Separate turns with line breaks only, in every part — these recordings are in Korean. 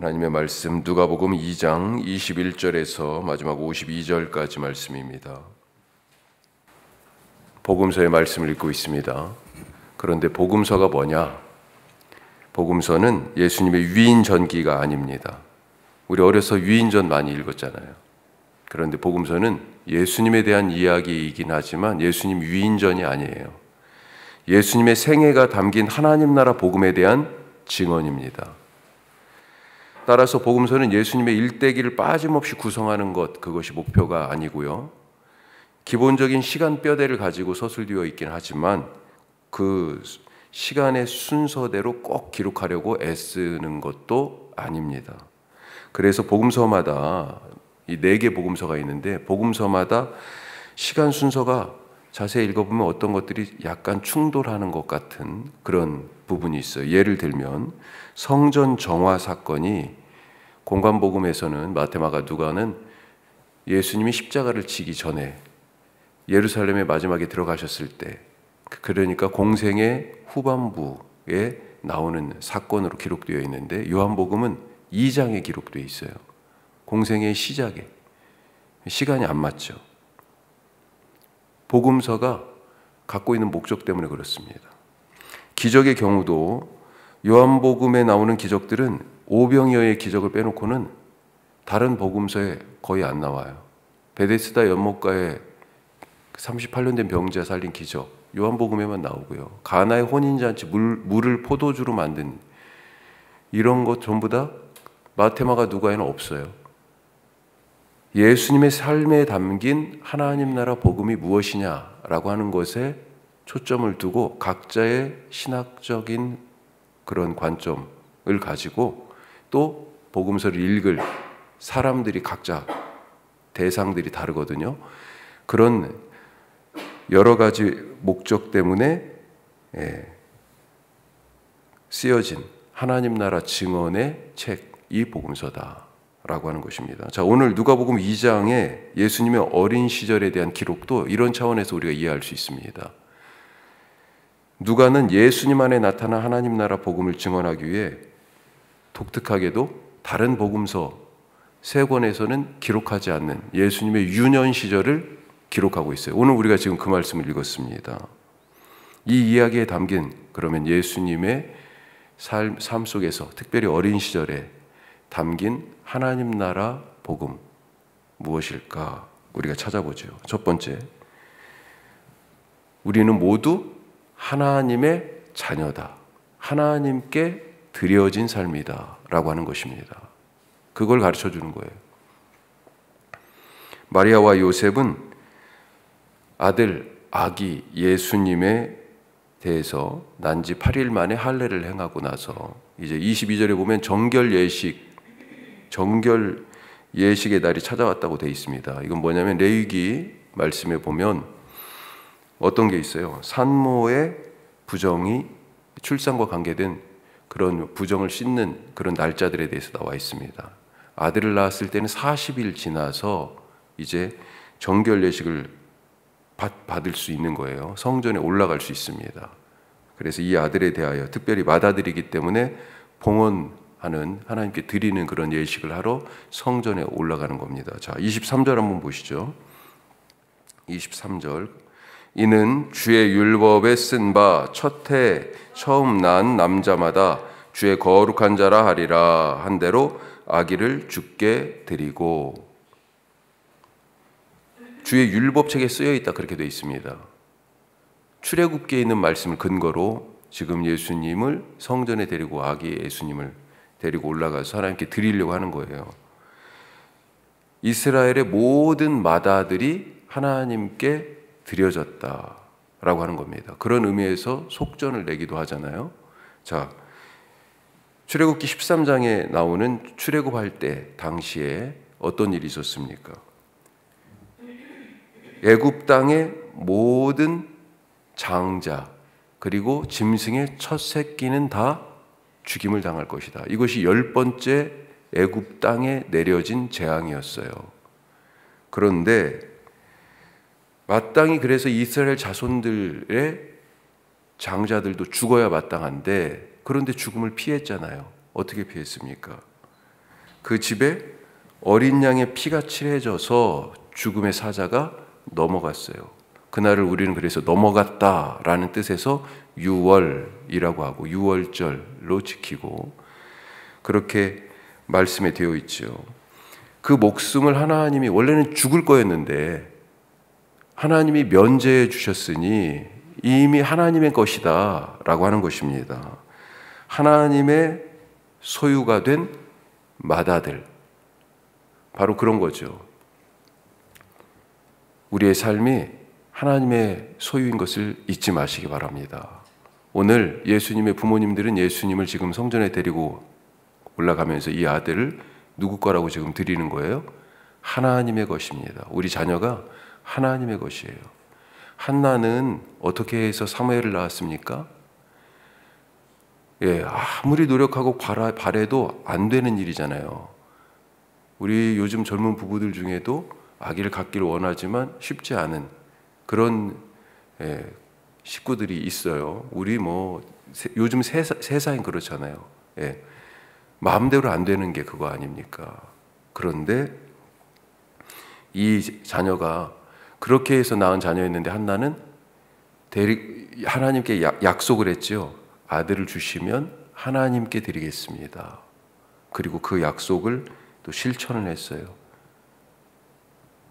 하나님의 말씀 누가복음 2장 21절에서 마지막 52절까지 말씀입니다. 복음서의 말씀을 읽고 있습니다. 그런데 복음서가 뭐냐? 복음서는 예수님의 위인전기가 아닙니다. 우리 어려서 위인전 많이 읽었잖아요. 그런데 복음서는 예수님에 대한 이야기이긴 하지만 예수님 위인전이 아니에요. 예수님의 생애가 담긴 하나님 나라 복음에 대한 증언입니다. 따라서 복음서는 예수님의 일대기를 빠짐없이 구성하는 것, 그것이 목표가 아니고요. 기본적인 시간 뼈대를 가지고 서술되어 있긴 하지만 그 시간의 순서대로 꼭 기록하려고 애쓰는 것도 아닙니다. 그래서 복음서마다 이 4개 복음서가 있는데 복음서마다 시간 순서가 자세히 읽어보면 어떤 것들이 약간 충돌하는 것 같은 그런 부분이 있어요. 예를 들면 성전 정화 사건이 공관복음에서는 마태, 마가, 누가는 예수님이 십자가를 지기 전에 예루살렘의 마지막에 들어가셨을 때, 그러니까 공생의 후반부에 나오는 사건으로 기록되어 있는데 요한복음은 2장에 기록되어 있어요. 공생의 시작에. 시간이 안 맞죠. 복음서가 갖고 있는 목적 때문에 그렇습니다. 기적의 경우도 요한복음에 나오는 기적들은 오병이어의 기적을 빼놓고는 다른 복음서에 거의 안 나와요. 베데스다 연못가에 38년 된 병자 살린 기적, 요한복음에만 나오고요. 가나의 혼인잔치, 물을 포도주로 만든 이런 것 전부 다 마테마가 누가에는 없어요. 예수님의 삶에 담긴 하나님 나라 복음이 무엇이냐라고 하는 것에 초점을 두고 각자의 신학적인 그런 관점을 가지고 또 복음서를 읽을 사람들이 각자 대상들이 다르거든요. 그런 여러 가지 목적 때문에 쓰여진 하나님 나라 증언의 책이 복음서다라고 하는 것입니다. 자, 오늘 누가복음 2장에 예수님의 어린 시절에 대한 기록도 이런 차원에서 우리가 이해할 수 있습니다. 누가는 예수님 안에 나타난 하나님 나라 복음을 증언하기 위해 독특하게도 다른 복음서 3권에서는 기록하지 않는 예수님의 유년 시절을 기록하고 있어요. 오늘 우리가 지금 그 말씀을 읽었습니다. 이 이야기에 담긴 그러면 예수님의 삶 속에서 특별히 어린 시절에 담긴 하나님 나라 복음 무엇일까? 우리가 찾아보죠. 첫 번째, 우리는 모두 하나님의 자녀다. 하나님께 드려진 삶이다. 라고 하는 것입니다. 그걸 가르쳐 주는 거예요. 마리아와 요셉은 아기 예수님에 대해서 난 지 8일 만에 할례를 행하고 나서 이제 22절에 보면 정결 예식의 날이 찾아왔다고 되어 있습니다. 이건 뭐냐면 레위기 말씀에 보면 어떤 게 있어요? 산모의 부정이 출산과 관계된 그런 부정을 씻는 그런 날짜들에 대해서 나와 있습니다. 아들을 낳았을 때는 40일 지나서 이제 정결 예식을 받을 수 있는 거예요. 성전에 올라갈 수 있습니다. 그래서 이 아들에 대하여 특별히 맏아들이기 때문에 봉헌하는, 하나님께 드리는 그런 예식을 하러 성전에 올라가는 겁니다. 자, 23절 한번 보시죠. 23절, 이는 주의 율법에 쓴 바 첫 해 처음 난 남자마다 주의 거룩한 자라 하리라 한 대로 아기를 주께 드리고, 주의 율법책에 쓰여 있다 그렇게 되어 있습니다. 출애굽기에 있는 말씀을 근거로 지금 예수님을 성전에 데리고 아기 예수님을 데리고 올라가서 하나님께 드리려고 하는 거예요. 이스라엘의 모든 맏아들이 하나님께 드려졌다라고 하는 겁니다. 그런 의미에서 속전을 내기도 하잖아요. 자, 출애굽기 13장에 나오는 출애굽할 때 당시에 어떤 일이 있었습니까? 애굽 땅의 모든 장자 그리고 짐승의 첫 새끼는 다 죽임을 당할 것이다. 이것이 10번째 애굽 땅에 내려진 재앙이었어요. 그런데 마땅히 그래서 이스라엘 자손들의 장자들도 죽어야 마땅한데 그런데 죽음을 피했잖아요. 어떻게 피했습니까? 그 집에 어린 양의 피가 칠해져서 죽음의 사자가 넘어갔어요. 그날을 우리는 그래서 넘어갔다라는 뜻에서 유월이라고 하고 유월절로 지키고 그렇게 말씀에 되어 있죠. 그 목숨을 하나님이 원래는 죽을 거였는데 하나님이 면제해 주셨으니 이미 하나님의 것이다 라고 하는 것입니다. 하나님의 소유가 된 맏아들, 바로 그런 거죠. 우리의 삶이 하나님의 소유인 것을 잊지 마시기 바랍니다. 오늘 예수님의 부모님들은 예수님을 지금 성전에 데리고 올라가면서 이 아들을 누구 거라고 지금 드리는 거예요? 하나님의 것입니다. 우리 자녀가 하나님의 것이에요. 한나는 어떻게 해서 사무엘을 낳았습니까? 아무리 노력하고 바래도 안 되는 일이잖아요. 우리 요즘 젊은 부부들 중에도 아기를 갖기를 원하지만 쉽지 않은 그런 식구들이 있어요. 우리 요즘 세상이 그렇잖아요. 마음대로 안 되는 게 그거 아닙니까? 그런데 이 자녀가 그렇게 해서 낳은 자녀였는데 한나는 하나님께 약속을 했죠. 아들을 주시면 하나님께 드리겠습니다. 그리고 그 약속을 또 실천을 했어요.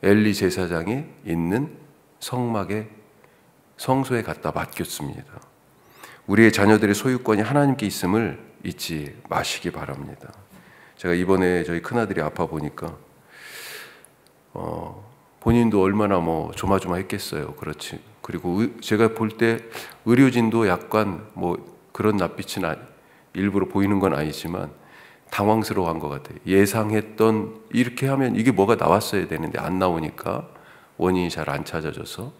엘리 제사장이 있는 성소에 갖다 맡겼습니다. 우리의 자녀들의 소유권이 하나님께 있음을 잊지 마시기 바랍니다. 제가 이번에 저희 큰아들이 아파 보니까 본인도 얼마나 조마조마했겠어요. 그렇지. 그리고 제가 볼 때 의료진도 약간 그런 낯빛은 일부러 보이는 건 아니지만 당황스러워한 것 같아요. 예상했던 이렇게 하면 이게 뭐가 나왔어야 되는데 안 나오니까 원인이 잘 안 찾아져서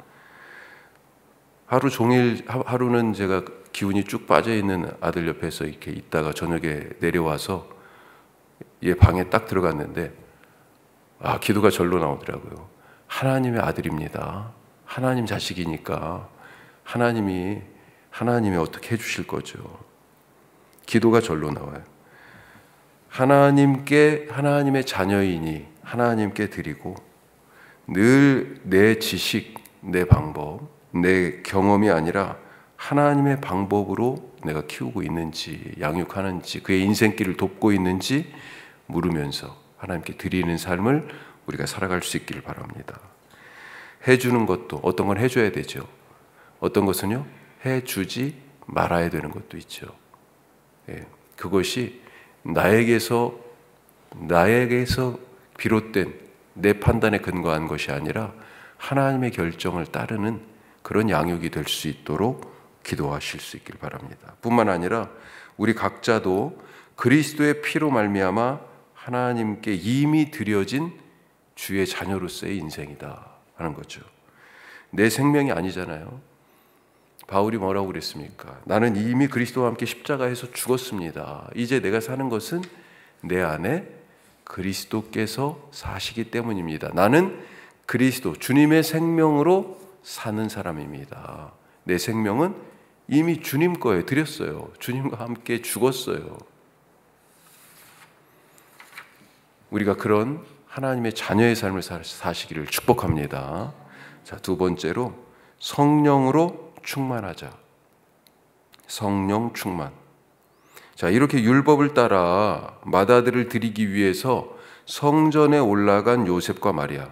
하루 종일 하루는 제가 기운이 쭉 빠져 있는 아들 옆에서 이렇게 있다가 저녁에 내려와서 얘 방에 딱 들어갔는데 기도가 절로 나오더라고요. 하나님의 아들입니다. 하나님 자식이니까 하나님이 어떻게 해주실 거죠. 기도가 절로 나와요. 하나님의 자녀이니 하나님께 드리고 늘 내 지식, 내 방법, 내 경험이 아니라 하나님의 방법으로 내가 키우고 있는지, 양육하는지, 그의 인생길을 돕고 있는지 물으면서 하나님께 드리는 삶을 우리가 살아갈 수 있기를 바랍니다. 해주는 것도 어떤 건 해줘야 되죠. 어떤 것은요, 해주지 말아야 되는 것도 있죠. 그것이 나에게서 비롯된 내 판단에 근거한 것이 아니라 하나님의 결정을 따르는 그런 양육이 될 수 있도록 기도하실 수 있길 바랍니다. 뿐만 아니라 우리 각자도 그리스도의 피로 말미암아 하나님께 이미 드려진 주의 자녀로서의 인생이다 하는 거죠. 내 생명이 아니잖아요. 바울이 뭐라고 그랬습니까? 나는 이미 그리스도와 함께 십자가에서 죽었습니다. 이제 내가 사는 것은 내 안에 그리스도께서 사시기 때문입니다. 나는 그리스도, 주님의 생명으로 사는 사람입니다. 내 생명은 이미 주님 거에 드렸어요. 주님과 함께 죽었어요. 우리가 그런 하나님의 자녀의 삶을 사시기를 축복합니다. 자, 두 번째로 성령으로 충만하자. 성령 충만. 자, 이렇게 율법을 따라 맏아들을 드리기 위해서 성전에 올라간 요셉과 마리아,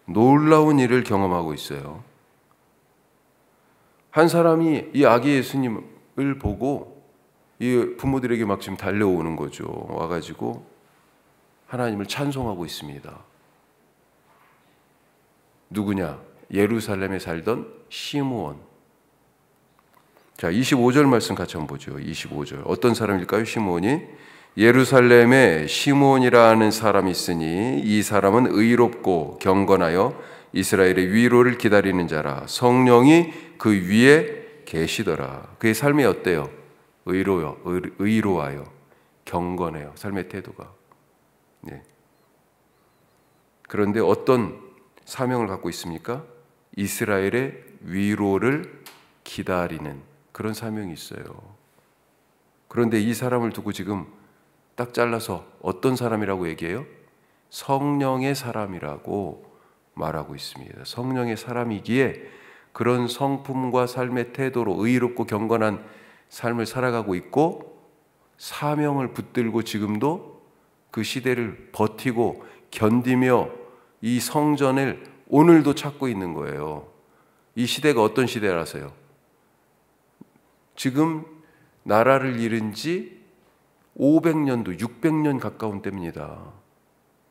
놀라운 일을 경험하고 있어요. 한 사람이 이 아기 예수님을 보고 이 부모들에게 막 지금 달려오는 거죠. 와가지고 하나님을 찬송하고 있습니다. 누구냐? 예루살렘에 살던 시므온. 자, 25절 말씀 같이 한번 보죠. 25절. 어떤 사람일까요? 시므온이 예루살렘에 시므온이라 하는 사람이 있으니 이 사람은 의롭고 경건하여 이스라엘의 위로를 기다리는 자라. 성령이 그 위에 계시더라. 그의 삶이 어때요? 의로워요. 경건해요. 삶의 태도가. 네. 그런데 어떤 사명을 갖고 있습니까? 이스라엘의 위로를 기다리는 그런 사명이 있어요. 그런데 이 사람을 두고 지금 딱 잘라서 어떤 사람이라고 얘기해요? 성령의 사람이라고 말하고 있습니다. 성령의 사람이기에 그런 성품과 삶의 태도로 의롭고 경건한 삶을 살아가고 있고 사명을 붙들고 지금도 그 시대를 버티고 견디며 이 성전을 오늘도 찾고 있는 거예요. 이 시대가 어떤 시대라서요? 지금 나라를 잃은 지 500년도, 600년 가까운 때입니다.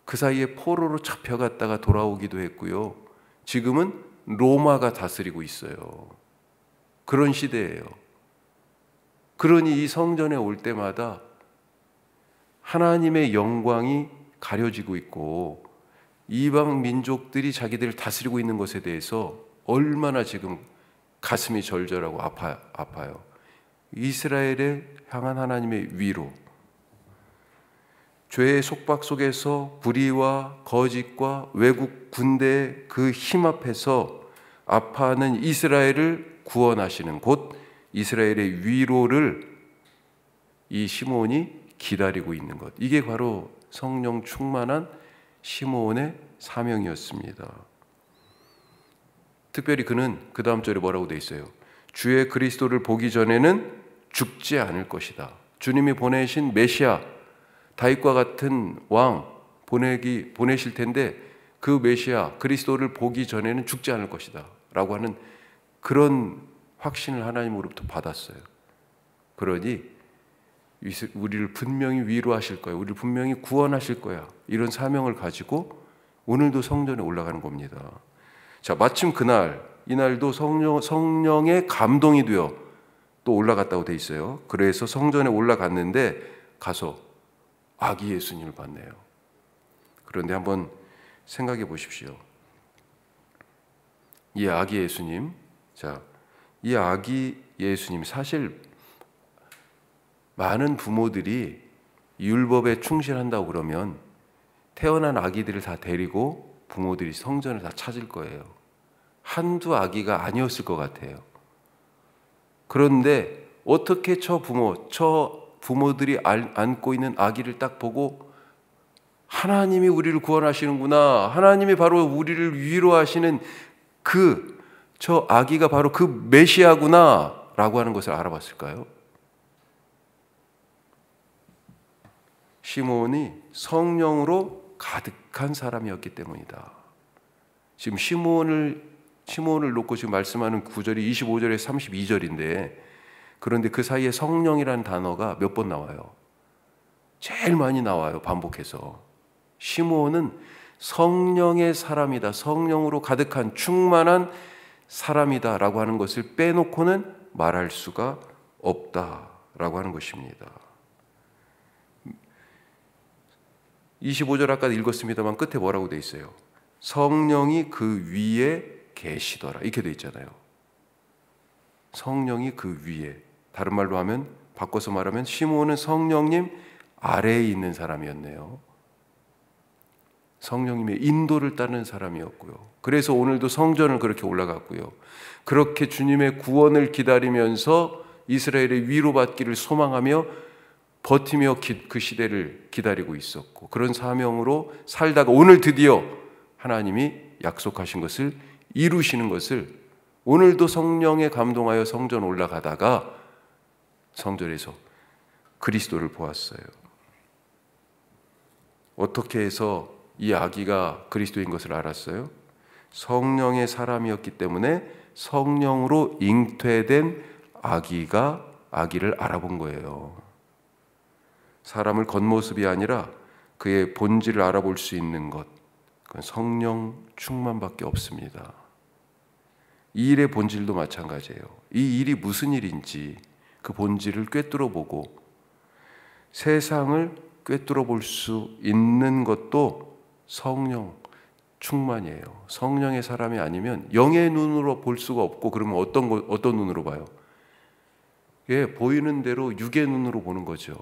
그 사이에 포로로 잡혀갔다가 돌아오기도 했고요. 지금은 로마가 다스리고 있어요. 그런 시대예요. 그러니 이 성전에 올 때마다 하나님의 영광이 가려지고 있고 이방 민족들이 자기들을 다스리고 있는 것에 대해서 얼마나 지금 가슴이 절절하고 아파요. 이스라엘에 향한 하나님의 위로, 죄의 속박 속에서 불의와 거짓과 외국 군대의 그 힘 앞에서 아파하는 이스라엘을 구원하시는 곧 이스라엘의 위로를 이 시므온이 기다리고 있는 것. 이게 바로 성령 충만한 시므온의 사명이었습니다. 특별히 그는 그 다음 절에 뭐라고 돼 있어요? 주의 그리스도를 보기 전에는 죽지 않을 것이다. 주님이 보내신 메시아, 다윗과 같은 왕 보내실 텐데 그 메시아 그리스도를 보기 전에는 죽지 않을 것이다 라고 하는 그런 확신을 하나님으로부터 받았어요. 그러니 우리를 분명히 위로하실 거야, 우리를 분명히 구원하실 거야, 이런 사명을 가지고 오늘도 성전에 올라가는 겁니다. 자, 마침 이날도 성령의 감동이 되어 또 올라갔다고 돼 있어요. 그래서 성전에 올라갔는데 가서 아기 예수님을 봤네요. 그런데 한번 생각해 보십시오. 이 아기 예수님, 이 아기 예수님, 사실 많은 부모들이 율법에 충실한다고 그러면 태어난 아기들을 다 데리고 부모들이 성전을 다 찾을 거예요. 한두 아기가 아니었을 것 같아요. 그런데 어떻게 저 부모들이 안고 있는 아기를 딱 보고 하나님이 우리를 구원하시는구나, 하나님이 바로 우리를 위로하시는 저 아기가 바로 그 메시아구나 라고 하는 것을 알아봤을까요? 시므온이 성령으로 가득한 사람이었기 때문이다. 지금 시므온을 놓고 지금 말씀하는 구절이 25절에서 32절인데 그런데 그 사이에 성령이라는 단어가 몇 번 나와요? 제일 많이 나와요. 반복해서. 시므온은 성령의 사람이다, 성령으로 가득한 충만한 사람이다 라고 하는 것을 빼놓고는 말할 수가 없다라고 하는 것입니다. 25절 아까 읽었습니다만 끝에 뭐라고 돼 있어요? 성령이 그 위에 계시더라, 이렇게 돼 있잖아요. 성령이 그 위에, 다른 말로 하면, 바꿔서 말하면 시므온은 성령님 아래에 있는 사람이었네요. 성령님의 인도를 따르는 사람이었고요. 그래서 오늘도 성전을 그렇게 올라갔고요. 그렇게 주님의 구원을 기다리면서 이스라엘의 위로받기를 소망하며 버티며 그 시대를 기다리고 있었고, 그런 사명으로 살다가 오늘 드디어 하나님이 약속하신 것을 이루시는 것을 오늘도 성령에 감동하여 성전 올라가다가 성전에서 그리스도를 보았어요. 어떻게 해서 이 아기가 그리스도인 것을 알았어요? 성령의 사람이었기 때문에 성령으로 잉태된 아기를 알아본 거예요. 사람을 겉모습이 아니라 그의 본질을 알아볼 수 있는 것, 그건 성령 충만밖에 없습니다. 이 일의 본질도 마찬가지예요. 이 일이 무슨 일인지 그 본질을 꿰뚫어 보고 세상을 꿰뚫어 볼 수 있는 것도 성령 충만이에요. 성령의 사람이 아니면 영의 눈으로 볼 수가 없고, 그러면 어떤 눈으로 봐요? 보이는 대로 육의 눈으로 보는 거죠.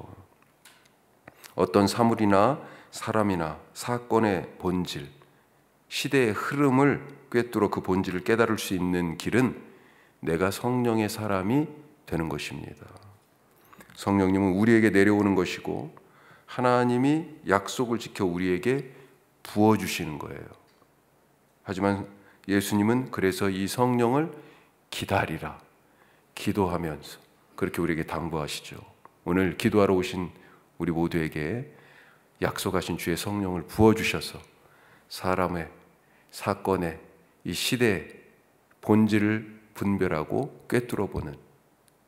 어떤 사물이나 사람이나 사건의 본질, 시대의 흐름을 꿰뚫어 그 본질을 깨달을 수 있는 길은 내가 성령의 사람이 되는 것입니다. 성령님은 우리에게 내려오는 것이고 하나님이 약속을 지켜 우리에게 부어주시는 거예요. 하지만 예수님은 그래서 이 성령을 기다리라, 기도하면서 그렇게 우리에게 당부하시죠. 오늘 기도하러 오신 우리 모두에게 약속하신 주의 성령을 부어주셔서 사람의, 사건의, 이 시대의 본질을 분별하고 꿰뚫어보는,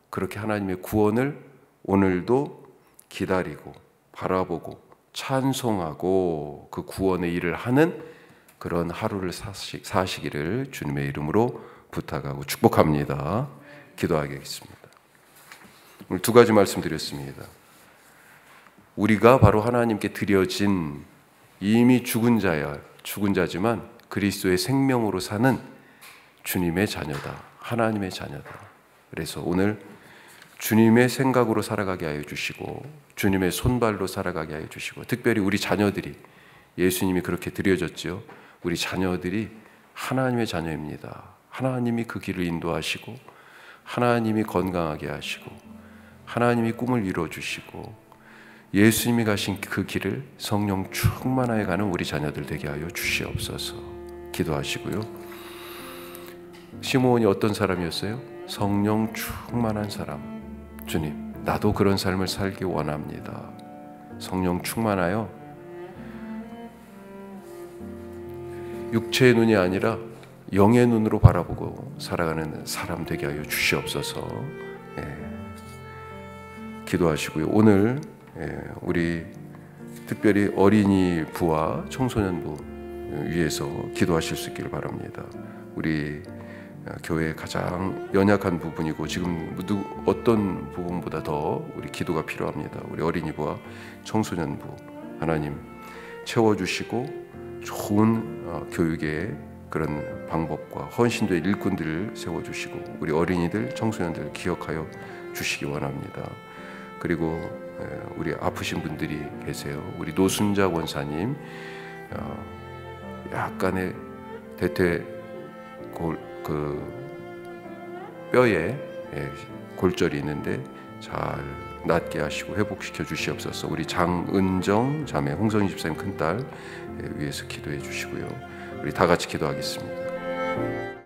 그렇게 하나님의 구원을 오늘도 기다리고 바라보고 찬송하고 그 구원의 일을 하는 그런 하루를 사시기를 주님의 이름으로 부탁하고 축복합니다. 기도하겠습니다. 오늘 두 가지 말씀드렸습니다. 우리가 바로 하나님께 드려진 이미 죽은 자지만 그리스도의 생명으로 사는 주님의 자녀다, 하나님의 자녀다. 그래서 오늘 주님의 생각으로 살아가게 하여 주시고 주님의 손발로 살아가게 하여 주시고, 특별히 우리 자녀들이, 예수님이 그렇게 드려졌죠. 우리 자녀들이 하나님의 자녀입니다. 하나님이 그 길을 인도하시고 하나님이 건강하게 하시고 하나님이 꿈을 이루어주시고 예수님이 가신 그 길을 성령 충만하여 가는 우리 자녀들 되게 하여 주시옵소서. 기도하시고요. 시므온이 어떤 사람이었어요? 성령 충만한 사람. 주님, 나도 그런 삶을 살기 원합니다. 성령 충만하여 육체의 눈이 아니라 영의 눈으로 바라보고 살아가는 사람 되게 하여 주시옵소서. 기도하시고요. 오늘 우리 특별히 어린이 부와 청소년부 위해서 기도하실 수 있기를 바랍니다. 우리 교회의 가장 연약한 부분이고 지금 어떤 부분보다 더 우리 기도가 필요합니다. 우리 어린이부와 청소년부 하나님 채워주시고 좋은 교육의 그런 방법과 헌신도의 일꾼들을 세워주시고 우리 어린이들, 청소년들 기억하여 주시기 원합니다. 그리고 우리 아프신 분들이 계세요. 우리 노순자 권사님 약간의 뼈에 골절이 있는데 잘 낫게 하시고 회복시켜 주시옵소서. 우리 장은정 자매, 홍성희 집사님 큰딸 위해서 기도해 주시고요. 우리 다 같이 기도하겠습니다.